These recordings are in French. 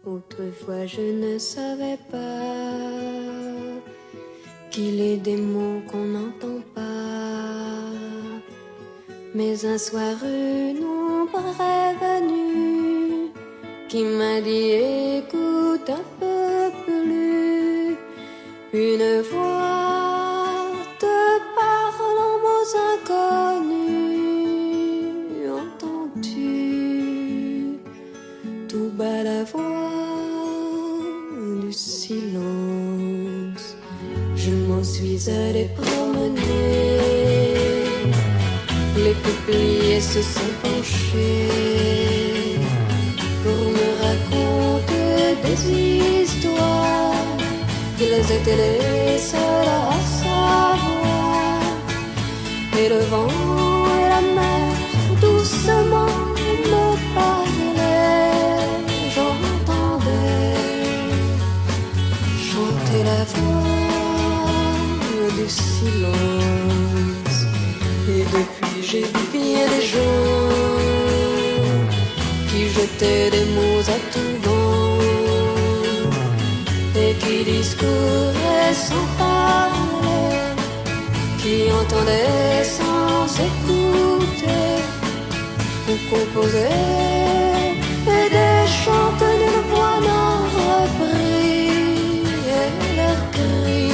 Autrefois je ne savais pas qu'il est des mots qu'on n'entend pas. Mais un soir une ombre est venue qui m'a dit écoute un peu plus. Une voix te parle en mots inconnus. Entends-tu tout bas la voix du silence? Je m'en suis allée promener. Les peupliers se sont penchés pour me raconter des histoires. Ils étaient les seuls à savoir. Et le vent et la mer doucement me parlaient. J'entendais chanter la voix du silence. Et depuis j'ai vu bien des gens qui jetaient des mots à tout vent et qui discouraient sans parler, qui entendaient sans écouter ou composaient et des chants que nulle voix n'en reprit. Et leurs cris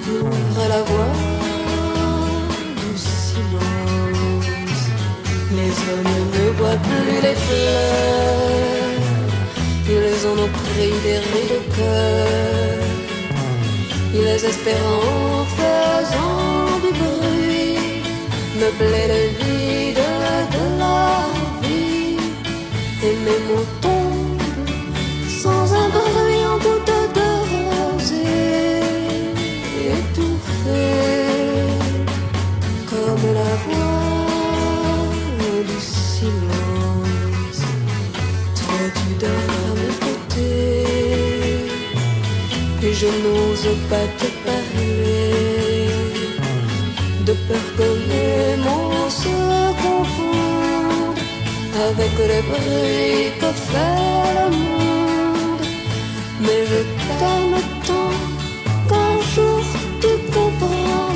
ouvrent la voie du silence. Les hommes ne voient plus les fleurs, ils en ont pris des ris de cœur. Ils espèrent en faisant du bruit meubler le vide de leur vie. Et mes mots tombent sans un bruit en goutte de rosée, étouffés comme la voix du silence. Toi tu dors à mes côtés et je n'ose pas te parler, de peur que mes mots se confondent avec les bruits que fait le monde. Mais je t'aime tant qu'un jour tu comprends.